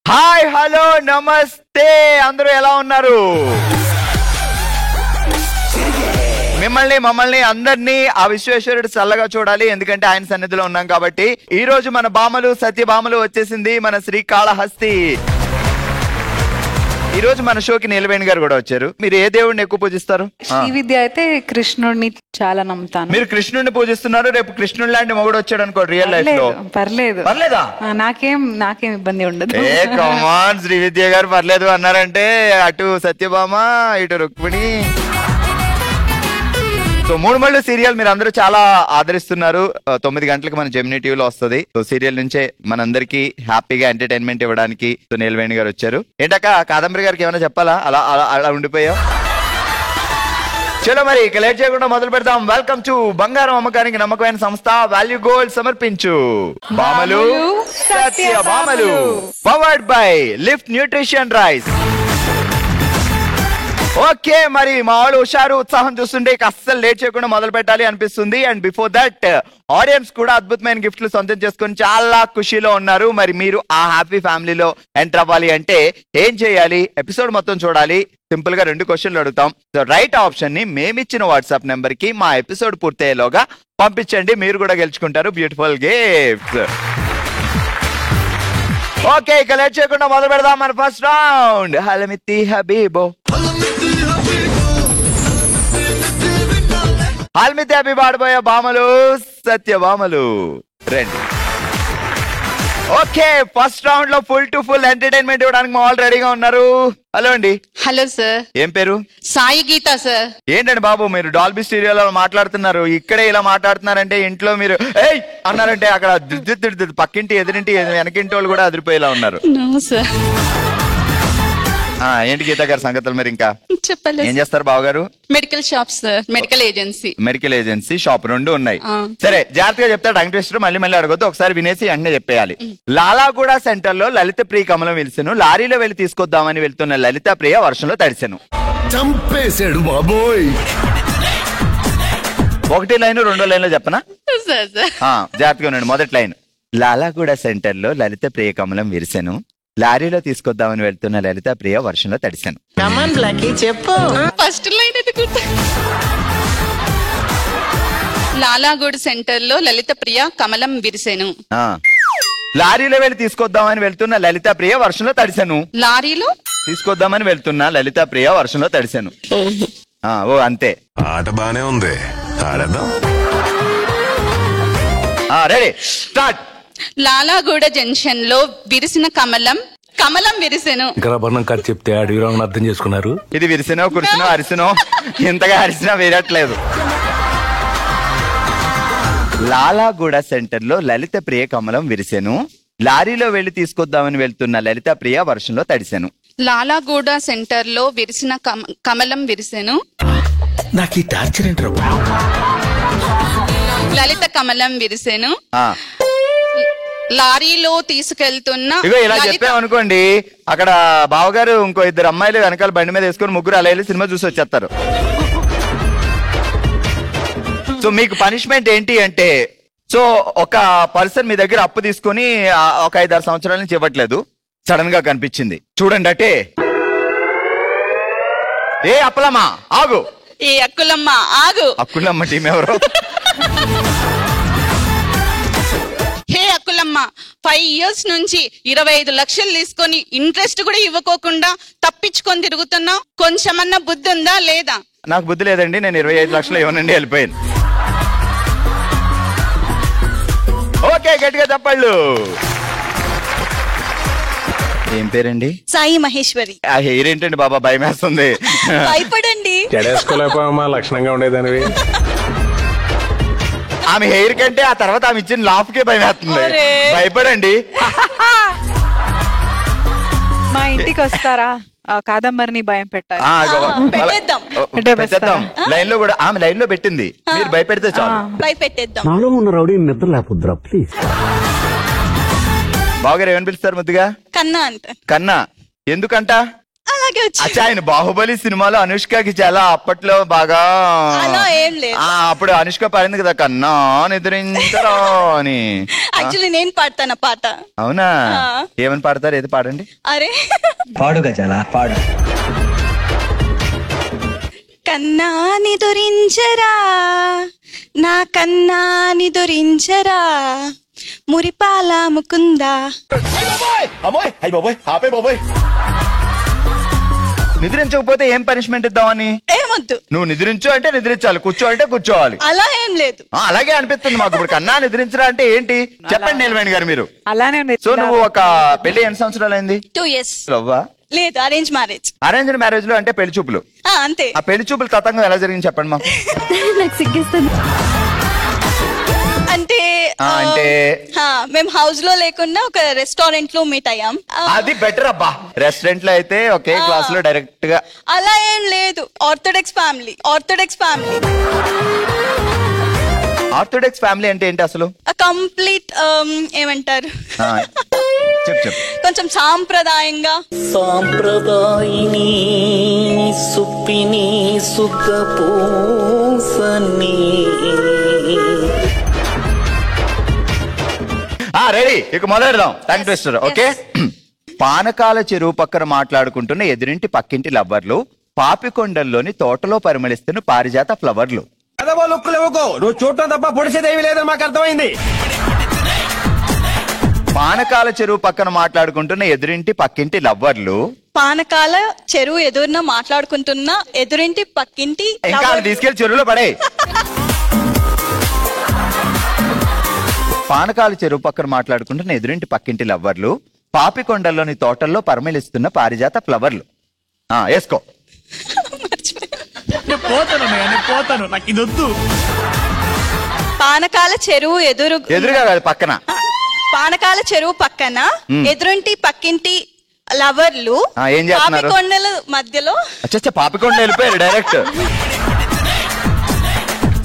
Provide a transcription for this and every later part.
Hi hello నమస్తే, అందరూ ఎలా ఉన్నారు? మమ్మల్ని అందరినీ ఆ విశ్వేశ్వరుడు చల్లగా చూడాలి, ఎందుకంటే ఆయన సన్నిధిలో ఉన్నాం కాబట్టి. ఈ రోజు మన బామలు సత్యభామలు వచ్చేసింది, మన శ్రీకాళహస్తి. ఈ రోజు మన షోకి నీలవేణి గారు కూడా వచ్చారు. మీరు ఏ దేవుడిని ఎక్కువ పూజిస్తారు? శ్రీ విద్య అయితే కృష్ణుడిని చాలా నమ్ముతాను. మీరు కృష్ణుడిని పూజిస్తున్నారు. రేపు కృష్ణుడి లాంటి మొగుడు వచ్చాడు అనుకో రియల్ లైఫ్ లో, పర్లేదా? నాకేం ఇబ్బంది ఉండదు. ఏ కమాన్, శ్రీ విద్య గారు పర్లేదు అన్నారంటే అటు సత్యభామ ఇటు రుక్మిణి. సో 3 మళ్ళు సీరియల్ మీరు అందరూ చాలా ఆదరిస్తున్నారు. 9 గంటలకు మన జెమినీ టీవీలో వస్తుంది. సో సీరియల్ నుంచే మనందరికి హ్యాపీగా ఎంటర్టైన్మెంట్ ఇవ్వడానికి నీలవేణి గారు వచ్చారు. ఏంటక్క కాదంబరి గారికి ఏమైనా చెప్పాలా? అలా ఉండిపోయావు. చలో మరి ఇక లేట్ చేయకుండా మొదలు పెడతాం. వెల్కమ్ టు బంగారం అమ్మకానికి నమ్మకమైన సంస్థ వాల్యూ గోల్డ్ సమర్పించు బామలు సత్యభామలు, powered by Lift nutrition rice. Okay, మరి మా వాళ్ళు హుషారు ఉత్సాహం చూస్తుంటే అస్సలు లేట్ చేయకుండా మొదలు పెట్టాలి అనిపిస్తుంది. అండ్ బిఫోర్ దట్ ఆడియన్స్ కూడా అద్భుతమైన గిఫ్ట్లు సొంతం చేసుకుని చాలా ఖుషీలో ఉన్నారు. మరి మీరు ఆ హ్యాపీ ఫ్యామిలీలో ఎంటర్ అవ్వాలి అంటే ఏం చేయాలి? ఎపిసోడ్ మొత్తం చూడాలి. సింపుల్ గా 2 క్వశ్చన్లు అడుగుతాం. సో రైట్ ఆప్షన్ ని మేమిచ్చిన వాట్సాప్ నెంబర్ కి మా ఎపిసోడ్ పూర్తయ్యేలోగా పంపించండి. మీరు కూడా గెలుచుకుంటారు బ్యూటిఫుల్ గిఫ్ట్స్. ఓకే, ఇక లేట్ చేయకుండా మొదలు పెడదాం మన ఫస్ట్ రౌండ్. హలమిత్తి హబీబో, హల్మితి హబీబ్ ఆడబోయే బామలు సత్యభామలు రండి. ఓకే, ఫస్ట్ రౌండ్ లో ఫుల్ టు ఫుల్ ఎంటర్టైన్మెంట్ ఇవ్వడానికి మా వాళ్ళు రెడీగా ఉన్నారు. హలో అండి. Hello sir. ఏం పేరు? సాయి గీత సార్. ఏంటండి బాబు మీరు డాల్బీ స్టీరియోలో మాట్లాడుతున్నారు, ఇక్కడే ఇలా మాట్లాడుతున్నారంటే ఇంట్లో మీరు ఏయ్ అన్నారంటే అక్కడ పక్కింటి ఎదురింటి వెనకింటి వాళ్ళు కూడా అదిరిపోయేలా ఉన్నారు. ఏంటి గీత గారి సంగతులు? మీరు ఇంకా చెప్పాలి. ఏం చేస్తారు బావగారు? Medical shop sir, medical agency shop 2 ఉన్నాయి. సరే జాగ్రత్తగా చెప్తా, టంగ్ ట్విస్టర్ మళ్ళీ అడగొద్దు, ఒకసారి వినేసి వెంటనే చెప్పేయాలి. లాలాగూడ సెంటర్ లో లలిత ప్రియ కమలం వెలిసెను, లారీలో వెళ్లి తీసుకొద్దామని వెళ్తున్న లలిత ప్రియ వర్షంలో తడిసెను. చంపేశాడు బాబోయ్. 1 లైన్ 2 లైన్లో చెప్పనా? జాగ్రత్తగా ఉండండి. మొదటి లైన్, లాలాగూడ సెంటర్ లో లలిత ప్రియ కమలం విరిసెను, లారీలో తీసుకొద్దామని వెళ్తున్న లలిత ప్రియ వర్షంలో తడిసాను. ఫస్ట్ లైన్ లాలాగూడ సెంటర్ లో లలిత ప్రియ కమలం విరిసెను. లారీలో వెళ్ళి తీసుకొద్దామని వెళ్తున్న లలిత ప్రియ వర్షంలో తడిసాను. లారీలో తీసుకొద్దామని వెళ్తున్న లలిత ప్రియ వర్షంలో తడిసాను. ఓ అంతే. ఆట బానే ఉంది, ఆడేద్దాం. Ready start. లాలాగూడ జంక్షన్ లో విరిసిన కమలం విరిసెను. చెప్తే అర్థం చేసుకున్నారు. ఇది విరిసినో కురిసినో అరిసినో ఇంతగా అరిసినా వేరట్లేదు. లాలాగూడ సెంటర్ లో లలిత ప్రియ కమలం విరిసెను, లారీలో వెళ్లి తీసుకొద్దామని వెళ్తున్న లలిత ప్రియ వర్షంలో తడిసెను. లాలాగూడ సెంటర్ లో విరిసిన కమలం విరిసెను. నాకు ఈ టార్చర్ ఏంట్రా? లలిత కమలం విరిసెను, లారీలో తీసుకెళ్తున్న. ఇగో ఇలా చెప్పామనుకోండి, అక్కడ బావగారు ఇంకో 2 అమ్మాయిలు వెనకాల బండి మీద వేసుకుని ముగ్గురు అలా వెళ్ళి సినిమా చూసి వచ్చేస్తారు. సో మీకు పనిష్మెంట్ ఏంటి అంటే, సో ఒక పర్సన్ మీ దగ్గర అప్పు తీసుకుని ఒక 5-6 సంవత్సరాల నుంచి ఇవ్వట్లేదు, సడన్ గా కనిపించింది చూడండి అంటే, ఏ అప్పలమ్మా ఆగు, ఏ అక్కులమ్మ ఆగు. అక్కులమ్మ టీం ఎవరు? హే అక్కులమ్మ, 5 years నుంచి 25 లక్షలు తీసుకొని ఇంట్రెస్ట్ కూడా ఇవ్వకోకుండా తప్పించుకొని తిరుగుతున్నావు, కొంచెమన్నా బుద్ధి ఉందా లేదా? నాకు బుద్ధి లేదండి, నేను 25 లక్షలు ఇవ్వనండి, వెళ్ళిపోయాను. ఓకే, గట్టిగా చెప్పళ్ళు. ఏం పేరండి? సాయి మహేశ్వరి. ఆ హెయిర్ ఏంటండి బాబా, భయం వేస్తుంది. భయపడండి. చెడేసుకోలేకపోయామా, లక్షణంగా ఉండేదానివి. ఆమె హెయిర్ కంటే ఆ తర్వాత ఆమె ఇచ్చిన లాఫ్ కే భయం వేస్తుంది. భయపడండి. మా ఇంటికి వస్తారా? కాదంబరిని భయం పెట్టాలి. లైన్ లో కూడా ఆమె లైన్ లో పెట్టింది, మీరు భయపెడితే చాలు. భయపెట్టేద్దాం. నాలో ఉన్న రౌడీ నిద్ర లేకపోద్దురా ప్లీజ్. బావగారు ఏమని పిలుస్తారు ముద్దుగా? కన్నా అంట. కన్నా ఎందుకంట? అలాగే వచ్చింది. అచ్చా, ఆయన బాహుబలి సినిమాలో అనుష్కకి చాలా అప్పట్లో బాగా అలా ఏం లేదు. అప్పుడు అనుష్క పాడింది కదా, కన్నా నిద్రించరా అని. యాక్చువల్లీ నేను పాడతాను పాట. అవునా? ఆ. ఏమని పాడతారు? ఏది పాడండి. అరే పాడు గజాల పాడు. కన్నాని దొరించరా నా కన్నాని దొరించరా మురిపాల ముకుందా. నిద్రించకపోతే ఏం పనిష్మెంట్ ఇద్దామని? ఏమొద్దు. నువ్వు నిద్రించు అంటే నిద్రించాలి, కూర్చో అంటే కూర్చోవాలి. అలా ఏం లేదు. అలాగే అనిపిస్తుంది మాకు. ఇప్పుడు కన్నా నిద్రించరా అంటే ఏంటి చెప్పండి నీలవేణి గారు మీరు. అలానే ఉంది. సో నువ్వు ఒక పెళ్లి ఎన్ని సంవత్సరాలు అయింది? 2 years. రవ్వా? లేదు, అరేంజ్ మ్యారేజ్. అరేంజ్డ్ మ్యారేజ్ లో అంటే పెళ్లి చూపులు. అంతే. ఆ పెళ్లి చూపులు తతంగం ఎలా జరిగింది చెప్పండి మాకు. నాకు సిగ్గిస్తుంది. అంటే అంటే మేము హౌస్ లో లేకుండా ఒక రెస్టారెంట్ లో మీట్ అయ్యాం. అది బెటర్ అబ్బా. రెస్టారెంట్ లో అయితే ఒకే క్లాస్ లో డైరెక్ట్ గా. అలా ఏం లేదు. Orthodox family. ఆర్థోడాక్స్ ఫ్యామిలీ అంటే ఏంటి అసలు? కంప్లీట్ ఏమంటారు, చెప్పు. కొంచెం సాంప్రదాయంగా. సాంప్రదాయిని సుప్పిని సుఖ పూసని. రెడీ, ఇక మొదలెడదాం. Tongue twister. ఓకే. పానకాల చెరువు పక్కన మాట్లాడుకుంటున్న ఎదురింటి పక్కింటి లవ్వర్లు, పాపికొండల్లోని తోటలో పరిమళిస్తున్న పారిజాత ఫ్లవర్లు. నువ్వు చూడటం తప్ప పొడిసేదేవి లేదని మాకు అర్థమైంది. పానకాల చెరువు పక్కన మాట్లాడుకుంటున్న ఎదురింటి పక్కింటి లవ్వర్లు. పానకాల చెరువు ఎదురున మాట్లాడుకుంటున్న ఎదురింటి పక్కింటి. ఇంకా తీసుకెళ్లి చెరువులో పడే. పానకాల చెరువు పక్కన మాట్లాడుకుంటున్న ఎదురింటి పక్కింటి లవ్వర్లు, పాపికొండల్లోని తోటల్లో పరిమళిస్తున్న పారిజాత ఫ్లవర్లు. వేసుకో. పానకాల చెరువు ఎదురుగా కాదు, పక్కన. పానకాల చెరువు పక్కన ఎదురింటి పక్కింటి లవర్లు ఏం చేస్తున్నారు? పాపికొండల మధ్యలో. అచ్చా, పాపికొండ వెళ్ళిపోయారు డైరెక్ట్.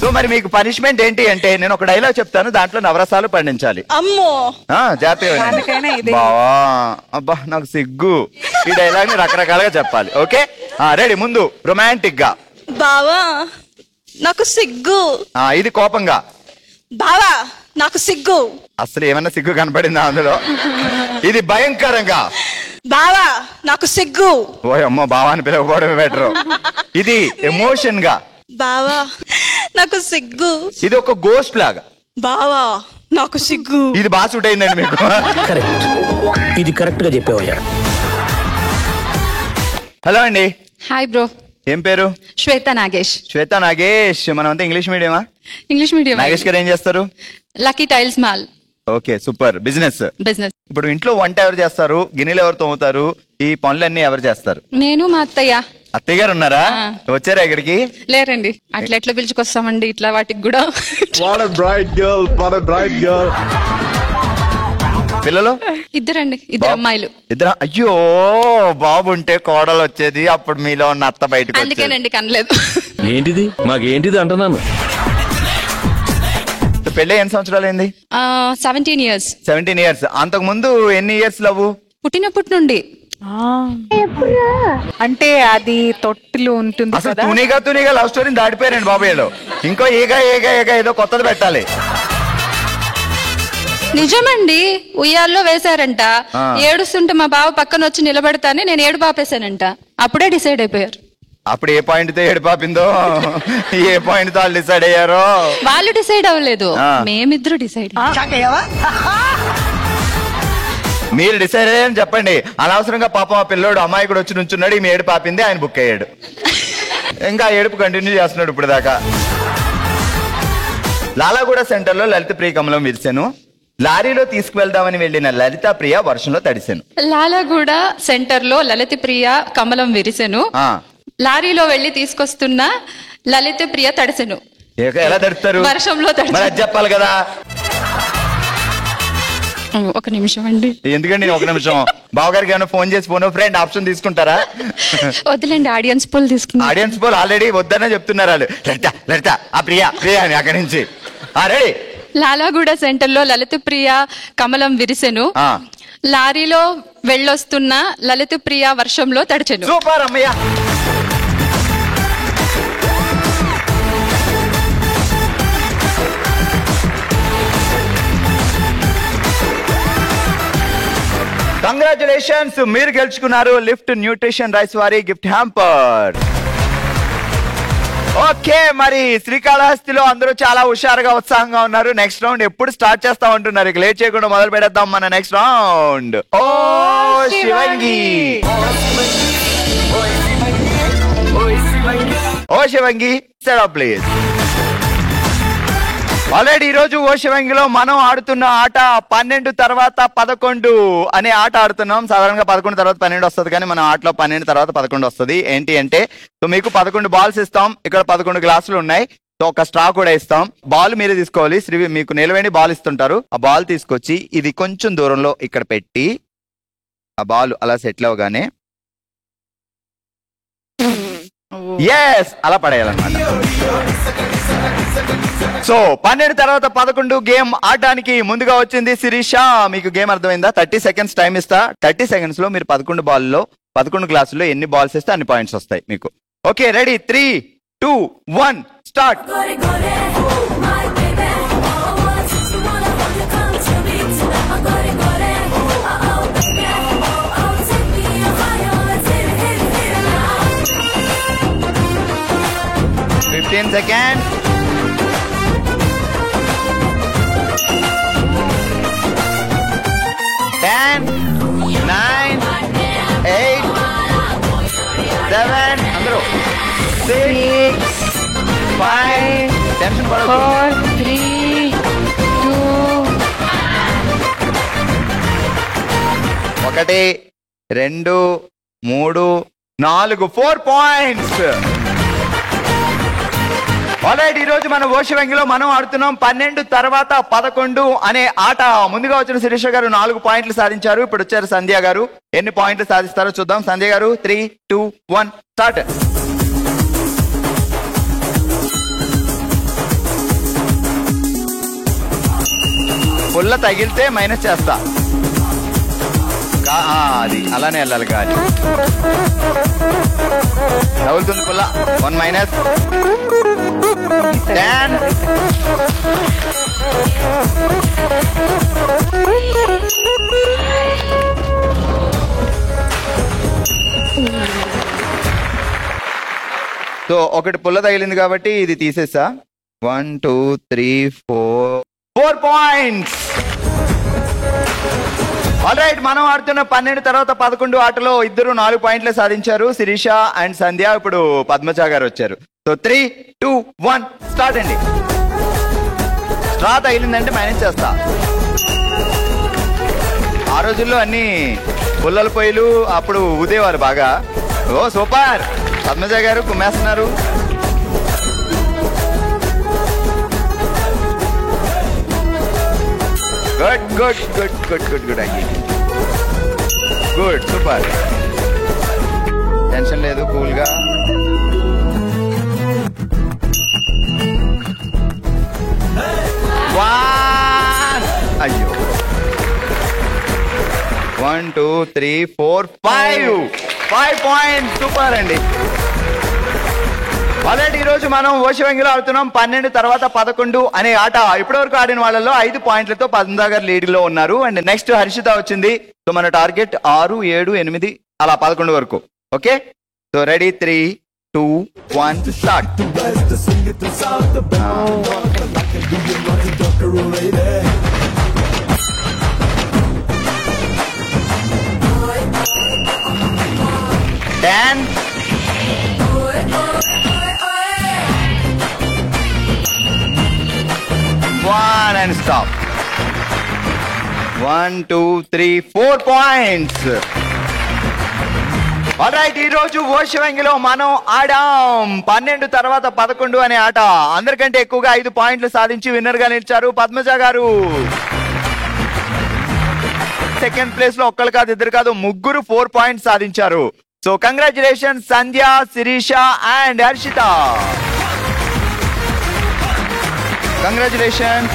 సో మరి మీకు పనిష్మెంట్ ఏంటి అంటే, నేను ఒక డైలాగ్ చెప్తాను, దాంట్లో నవరసాలు పండించాలి. అమ్మో, జాగ్రత్తగా. బావా, అబ్బా నాకు సిగ్గు. ఈ డైలాగ్ ని రకరకాలుగా చెప్పాలి. Okay, ready. ముందు రొమాంటిక్ గా. బావా నాకు సిగ్గు. ఇది కోపంగా. బావా నాకు సిగ్గు. అసలు ఏమన్నా సిగ్గు కనపడిందా అందులో? ఇది భయంకరంగా. బావా నాకు సిగ్గు. ఓ అమ్మో, బావాని పిలవకపోవడమే బెటర్. ఇది ఎమోషన్ గా. బావా నాకు సిగ్గు. ఇది ఒక గోస్ట్ లాగా. బావా నాకు సిగ్గు. ఇది బాగా సూట్ అయిందండి మీకు. కరెక్ట్, ఇది కరెక్ట్ గా చెప్పావయ్యా. హలో అండి. Hi bro. ఏం పేరు? శ్వేత నాగేష్. శ్వేత నాగేష్. మనం అంతా ఇంగ్లీష్ మీడియమా? English medium. నాగేష్ గారు ఏం చేస్తారు? Lucky tiles mall okay, super. Business. ఇప్పుడు ఇంట్లో వంట ఎవరు చేస్తారు? గిన్నెలు ఎవరు తోముతారు? ఈ పనులన్నీ ఎవరు చేస్తారు? నేను, మా అత్తయ్య. అత్తయ్య గారు ఉన్నారా? వచ్చారా ఇక్కడికి? లేరండి. అట్లా ఎట్లా పిలుచుకొస్తామండి ఇట్లా వాటికి కూడా. పిల్లలు? ఇద్దరండి, ఇద్దరు అమ్మాయిలు. ఇద్దరు? అయ్యో, బాబుంటే కోడలు వచ్చేది, అప్పుడు మీలో ఉన్న అత్త బయటకు. అందుకేనండి కనలేదు. ఏంటిది మాకేంటిది అంటున్నాను. పెళ్ళి ఎన్ని సంవత్సరాలు అయింది? 17 years. 17 years. అంతకు ముందు ఎన్ని ఇయర్స్ లవ్? పుట్టినప్పటి నుండి. అంటే అది తొట్టిలో ఉంటుంది అసలు కదా. తునిగా లవ్ స్టోరీని దాటిపోయారండి బాబయ్యలో. ఇంకో ఏగా ఏదో కొత్తది పెట్టాలి. నిజమండి, ఉయ్యాల్లో వేశారంట. ఏడుస్తుంటే మా బావ పక్కన వచ్చి నిలబడతానే నేను ఏడు పాపేశానంట. అప్పుడే డిసైడ్ అయిపోయారు. అప్పుడు ఏ పాయింట్ తో ఏడు పాపిందో, ఏ పాయింట్ తో వాళ్ళు డిసైడ్ అయ్యారో. వాళ్ళు డిసైడ్ అవ్వలేదు, మేమిద్దరు డిసైడ్. మీరు డిసైడ్ అయ్యారని చెప్పండి. అనవసరంగా పాపం ఆ పిల్లోడు అమ్మాయి కూడా వచ్చి నుంచున్నాడు, ఈ ఏడు పాపింది, ఆయన బుక్ అయ్యాడు. ఇంకా ఏడుపు కంటిన్యూ చేస్తున్నాడు ఇప్పుడు దాకా. లాలాగూడ సెంటర్ లో లలిత ప్రియ కమలం విరిసెను. లారీలో తీసుకువెళ్దామని వెళ్లిన లలిత ప్రియ వర్షంలో తడిసెను. లాలాగూడ సెంటర్ లో లలిత ప్రియ కమలం విరిసెను. లారీలో వెళ్లి తీసుకొస్తున్న లలిత ప్రియ తడిసెను. ఎలా తడుస్తారు? వర్షంలో తడిసెను. అది చెప్పాలి కదా. ఒక నిమిషం అండి. ఎందుకండి ఒక నిమిషం? బావగారికి ఏమైనా ఫోన్ చేసి ఫోన్ ఫ్రెండ్ ఆప్షన్ తీసుకుంటారా? వద్దులేండి, ఆడియన్స్ పోల్ తీసుకున్నా. ఆడియన్స్ పోల్ ఆల్రెడీ వద్దనే చెప్తున్నారు వాళ్ళు. లలిత ఆ ప్రియ అని అక్కడి నుంచి. రెడీ. లాలాగూడ సెంటర్ లో లలిత ప్రియ కమలం విరిసెను. లారీలో వెళ్ళొస్తున్న లలిత ప్రియ వర్షంలో తడిచెను. సూపర్ అమ్మయ్య. కంగ్రాచులేషన్స్, మీరు గెలుచుకున్నారు లిఫ్ట్ న్యూట్రిషన్ రైస్ వారి గిఫ్ట్ హ్యాంపర్. ఓకే, మరి శ్రీకాళహస్తిలో అందరూ చాలా హుషారుగా ఉత్సాహంగా ఉన్నారు. నెక్స్ట్ రౌండ్ ఎప్పుడు స్టార్ట్ చేస్తా ఉంటున్నారు. ఇక లేట్ చేయకుండా మొదలు పెడతాం మన నెక్స్ట్ రౌండ్. ఓ శివంగి, ఓ Shivangi set up please. Already ఈ రోజు ఓ శివంగిలో మనం ఆడుతున్న ఆట 12 తర్వాత 11 అనే ఆట ఆడుతున్నాం. సాధారణంగా 11 తర్వాత 12 వస్తుంది, కానీ మన ఆటలో 12 తర్వాత 11 వస్తుంది. ఏంటి అంటే, సో మీకు 11 బాల్స్ ఇస్తాం. ఇక్కడ 11 గ్లాసులు ఉన్నాయి. సో ఒక స్ట్రా కూడా ఇస్తాం. బాల్ మీరే తీసుకోవాలి. శ్రీ మీకు నిలవేణి బాల్ ఇస్తుంటారు. ఆ బాల్ తీసుకొచ్చి ఇది కొంచెం దూరంలో ఇక్కడ పెట్టి ఆ బాల్ అలా సెటిల్ అవగానే ఎస్ అలా పడేయాలన్నమాట. సో 12 తర్వాత 11 గేమ్ ఆడడానికి ముందుగా వచ్చింది శిరీష. మీకు గేమ్ అర్థమైందా? 30 సెకండ్స్ టైం ఇస్తా. 30 సెకండ్స్ లో మీరు 11 బాల్లో 11 గ్లాసుల్లో ఎన్ని బాల్స్ ఇస్తే అన్ని పాయింట్స్ వస్తాయి మీకు. Okay, ready? 3, 2, 1 స్టార్ట్. సెకండ్, 10, 9, 8, 7 అందరూ 6, 5 టెన్షన్ పడదు 4, 3, 2 1, 2, 3, 4 4 పాయింట్స్. ఆల్రైట్, ఈ రోజు మన ఓషివంగిలో మనం ఆడుతున్నాం 12 తర్వాత 11 అనే ఆట. ముందుగా వచ్చిన శిరీష గారు 4 పాయింట్లు సాధించారు. ఇప్పుడు వచ్చారు సంధ్య గారు. ఎన్ని పాయింట్లు సాధిస్తారో చూద్దాం. సంధ్య గారు 3, 2, 1 స్టార్ట్. పుల్ల తగిలితే మైనస్ చేస్తా. అది అలానే వెళ్ళాలి. కానీ తగులుతుంది పుల్ల. 1 మైనస్. 10, సో ఒకటి పుల్ల తగిలింది కాబట్టి ఇది తీసేసా. 1, 2, 3, 4 పాయింట్స్. ఆల్రైట్, మనం ఆడుతున్న 12 తర్వాత 11 ఆటలో ఇద్దరు 4 పాయింట్లు సాధించారు, శిరీష అండ్ సంధ్య. ఇప్పుడు పద్మజ గారు వచ్చారు. సో 3, 2, 1 స్టార్ట్ అండి. స్ట్రా తగిలిందంటే మైనస్ చేస్తా. ఆ రోజుల్లో అన్ని పుల్లల పొయ్యిలు అప్పుడు ఊదేవారు బాగా. ఓ సూపర్, పద్మజ గారు కుమ్మేస్తున్నారు. Good good good good good good అండి, గుడ్ సూపర్. టెన్షన్ లేదు, కూల్ గా. అయ్యో 1, 2, 3, 4, 5 పాయింట్స్. సూపర్ అండి. ఆల్రెడీ ఈ రోజు మనం ఓషివంగిలో ఆడుతున్నాం 12 తర్వాత 11 అనే ఆట. ఇప్పటి వరకు ఆడిన వాళ్ళలో 5 పాయింట్లతో పద్మజ గారు లీడ్ లో ఉన్నారు. అండ్ నెక్స్ట్ హర్షిత వచ్చింది. సో మన టార్గెట్ 6, 7, 8 అలా 11 వరకు. Okay, so ready? 3, 2, 1 start. 10, 1 and stop. 1, 2, 3, 4 points. Alright, ఈ రోజు ఓషివంగిలో మనం ఆడాం 12 తర్వాత 11 అనే ఆట. అందరికంటే ఎక్కువగా 5 పాయింట్లు సాధించి విన్నర్ గా నిలిచారు పద్మజ గారు. సెకండ్ ప్లేస్ లో ఒక్కరు కాదు, ఇద్దరు కాదు, ముగ్గురు 4 పాయింట్స్ సాధించారు. So congratulation Sandhya, Shirisha and Harshitha. Congratulation.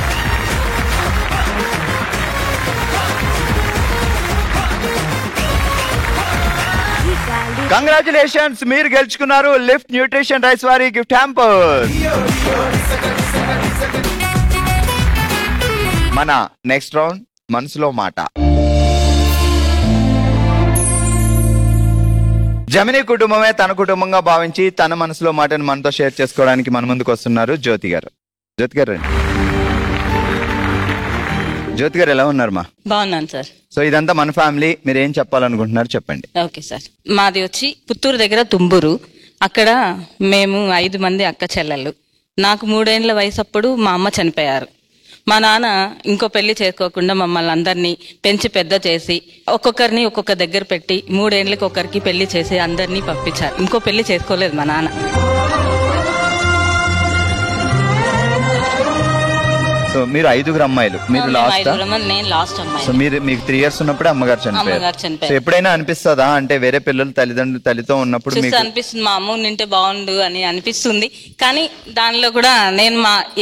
Congratulations, మీరు గెలుచుకున్నారు లిఫ్ట్ న్యూట్రిషన్ రైస్ వారి గిఫ్ట్ హ్యాంపర్. మన నెక్స్ట్ రౌండ్ మనసులో మాట. జమినీ కుటుంబమే తన కుటుంబంగా భావించి తన మనసులో మాటను మనతో షేర్ చేసుకోవడానికి మన ముందుకు వస్తున్నారు జ్యోతి గారు. జ్యోతి గారు రండి. జ్యోతి గారు ఎలా ఉన్నారు మా? బాగున్నాను సార్. సో ఇదంతా మన ఫ్యామిలీ, మీరు ఏం చెప్పాలనుకుంటున్నారు చెప్పండి. ఓకే సార్, మాది వచ్చి పుత్తూరు దగ్గర తుంబూరు. అక్కడ మేము 5 మంది అక్క చెల్లెళ్ళు. నాకు 3 ఏళ్ల వయసు అప్పుడు మా అమ్మ చనిపోయారు. మా నాన్న ఇంకో పెళ్లి చేసుకోకుండా మమ్మల్ని అందరినీ పెంచి పెద్ద చేసి ఒక్కొక్కరిని ఒక్కొక్క దగ్గర పెట్టి 3 ఏళ్ళకి ఒకరికి పెళ్లి చేసి అందరినీ పంపించారు. ఇంకో పెళ్లి చేసుకోలేదు మా నాన్న. సో మీరు 5 అమ్మాయిలు, మీరు లాస్ట్? నేను లాస్ట్ అమ్మాయి. సో మీకు 3 years ఉన్నప్పుడు అమ్మగారు చనిపోయారు. సో ఎప్పుడైనా అనిపిస్తుందా, అంటే వేరే పిల్లలు తల్లితో ఉన్నప్పుడు మీకు అనిపిస్తుంది మా అమ్మ నింటే బాగుండు అని అనిపిస్తుంది. కానీ దానిలో కూడా నేను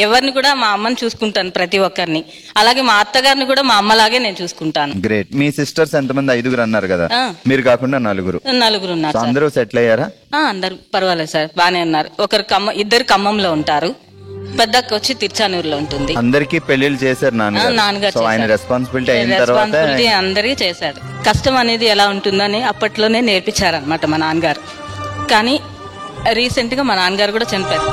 ఎవరిని కూడా మా అమ్మని చూసుకుంటాను, ప్రతి ఒక్కరిని. అలాగే మా అత్తగారిని కూడా మా అమ్మలాగే నేను చూసుకుంటాను. గ్రేట్. మీ సిస్టర్స్ ఎంతమంది? 5 అన్నారు కదా, మీరు కాకుండా 4 ఉన్నారు. అందరూ సెటిల్ అయ్యారా? అందరు పర్వాలేదు సార్, బానే ఉన్నారు. ఇద్దరు ఖమ్మంలో ఉంటారు, పెద్దక్క వచ్చి తిరుచానూరులో ఉంటుంది. అందరికి పెళ్లిళ్ళు చేశారు నాన్నగారు. సో ఆయన రెస్పాన్సిబిలిటీ అయిన తర్వాత అందరికీ చేశారు. కష్టం అనేది ఎలా ఉంటుందని అప్పట్లోనే నేర్పించారనమాట మా నాన్నగారు. కానీ రీసెంట్ గా మా నాన్నగారు కూడా చనిపోయారు.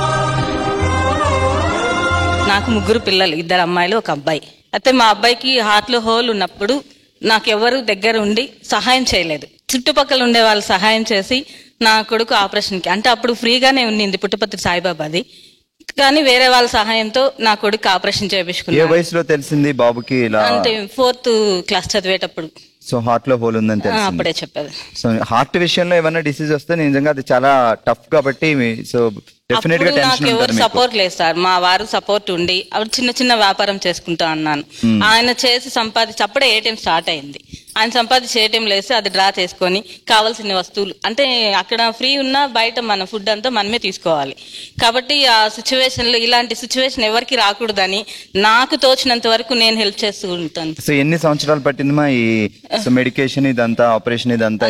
నాకు 3 పిల్లలు, 2 అమ్మాయిలు 1 అబ్బాయి. అయితే మా అబ్బాయికి హార్ట్ లో హోల్ ఉన్నప్పుడు నాకెవరు దగ్గర ఉండి సహాయం చేయలేదు. చుట్టుపక్కల ఉండే వాళ్ళు సహాయం చేసి నా కొడుకు ఆపరేషన్ కి, అంటే అప్పుడు ఫ్రీగానే ఉండింది పుట్టపర్తి సాయిబాబాది, కానీ వేరే వాళ్ళ సహాయంతో నా కొడుకు ఆపరేషన్ చేయించుకున్నాను. ఏ వయసులో తెలిసింది బాబుకి ఇలా? అంటే 4th క్లాస్ చదివేటప్పుడు. సో హార్ట్ లో హోల్ ఉందని తెలిసింది అప్పుడే చెప్పేది. సో హార్ట్ విషయంలో ఏమైనా డిసీజ్ వస్తే నిజంగా అది చాలా టఫ్ కాబట్టి సో డెఫినెట్ గా నాకు ఎవరు సపోర్ట్ లేదు సార్. మా వారు సపోర్ట్ ఉండి అప్పుడు చిన్న వ్యాపారం చేసుకుంటా అన్నాను. ఆయన చేసి సంపాదించి అప్పుడే ATM స్టార్ట్ అయింది. ఆయన సంపాదించి ATM లేసి అది డ్రా చేసుకొని కావాల్సిన వస్తువులు, అంటే అక్కడ ఫ్రీ ఉన్నా బయట మన ఫుడ్ అంతా మనమే తీసుకోవాలి. కాబట్టి ఆ సిచ్యువేషన్ లో ఇలాంటి సిచ్యువేషన్ ఎవరికి రాకూడదని నాకు తోచినంత వరకు నేను హెల్ప్ చేస్తూ ఉంటాను. సో ఎన్ని సంవత్సరాలు పట్టింది ఈ మెడికేషన్ ఇదంతా, ఆపరేషన్ ఇదంతా?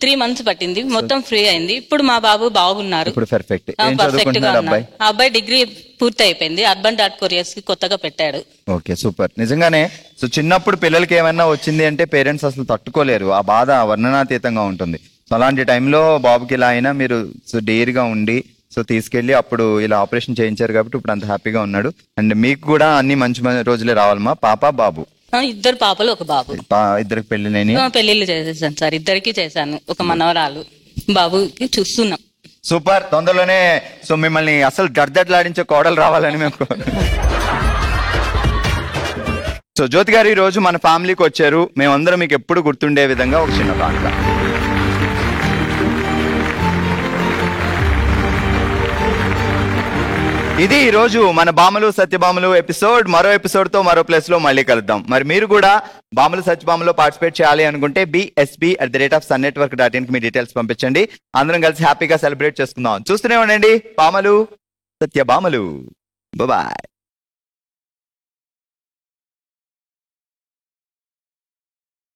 3 months పట్టింది, మొత్తం ఫ్రీ అయింది. ఇప్పుడు మా బాబు బాగున్నారు. ఇప్పుడు పర్ఫెక్ట్. ఏం చదువుకుంటున్నాడు అబ్బాయి? అబ్బాయి డిగ్రీ పూర్తి అయిపోయింది, అర్బన్ డాట్ కొరియర్స్ కి కొత్తగా పెట్టాడు. Okay, super. నిజంగానే సో చిన్నప్పుడు పిల్లలకి ఏమైనా వచ్చింది అంటే పేరెంట్స్ అసలు తట్టుకోలేరు, ఆ బాధ వర్ణనాతీతంగా ఉంటుంది. సో అలాంటి టైంలో బాబుకి ఇలా అయినా మీరు సో డేర్ గా ఉండి సో తీసుకెళ్లి అప్పుడు ఇలా ఆపరేషన్ చేయించారు కాబట్టి ఇప్పుడు అంత హ్యాపీగా ఉన్నాడు. అండ్ మీకు కూడా అన్ని మంచి రోజులే రావాలమ్మా. పాప బాబు? 2 పాపలు 1 బాబు. ఇద్దరికి పెళ్లిలేని? పెళ్లిళ్ళు చేసేసాను సార్, 2కి చేశాను. 1 మనవరాలు, బాబుకి చూస్తున్నాం. సూపర్. తొందరలోనే సో మిమ్మల్ని అసలు గర్దట్లాడించే కోడలు రావాలని మేము. సో జ్యోతి గారు ఈ రోజు మన ఫ్యామిలీకి వచ్చారు. మేమందరం మీకు ఎప్పుడు గుర్తుండే విధంగా ఒక చిన్న పాట. ఇది ఈ రోజు మన బామలు సత్యభామలు ఎపిసోడ్. మరో ఎపిసోడ్ తో మరో ప్లేస్ లో మళ్ళీ కలుద్దాం. మరి మీరు కూడా బామలు సత్యభామలో పార్టిసిపేట్ చేయాలి అనుకుంటే bsb@sunnetwork.in కి మీ డీటెయిల్స్ పంపించండి. అందరం కలిసి హ్యాపీగా సెలబ్రేట్ చేసుకుందాం. చూస్తూనే ఉండండి బామలు సత్యభామలు. బాయ్.